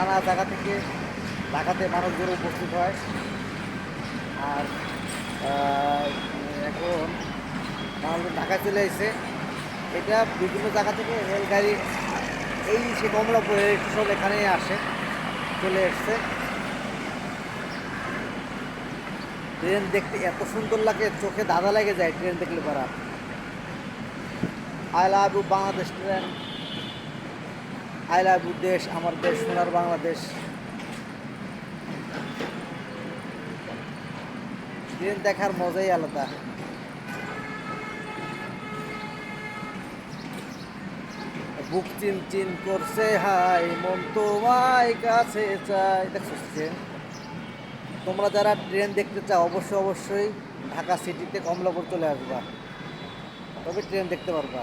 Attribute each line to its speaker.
Speaker 1: নানা জায়গা থেকে ঢাকাতে মানুষগুলো উপস্থিত হয়। আর এখন মানুষজন ঢাকায় চলে এসেছে। এটা বিভিন্ন জায়গা থেকে রেলগাড়ি এই সে কমলাপুর রেল স্টেশন এখানেই আসে, চলে এসছে। ট্রেন দেখতে এত সুন্দর লাগে, চোখে ধাঁধা লেগে যায় ট্রেন দেখলে পারা। I love you Bangladesh train, I love you দেশ, আমার দেশ সোনার বাংলাদেশ। ট্রেন দেখার মজাই আলাদা। বুক চিন চিন করছে হাই, মন তোমায় কাছে চাই। দেখছো ট্রেন? তোমরা যারা ট্রেন দেখতে চাও অবশ্যই অবশ্যই ঢাকা সিটিতে কমলাপুর চলে আসবা, তবে ট্রেন দেখতে পারবা।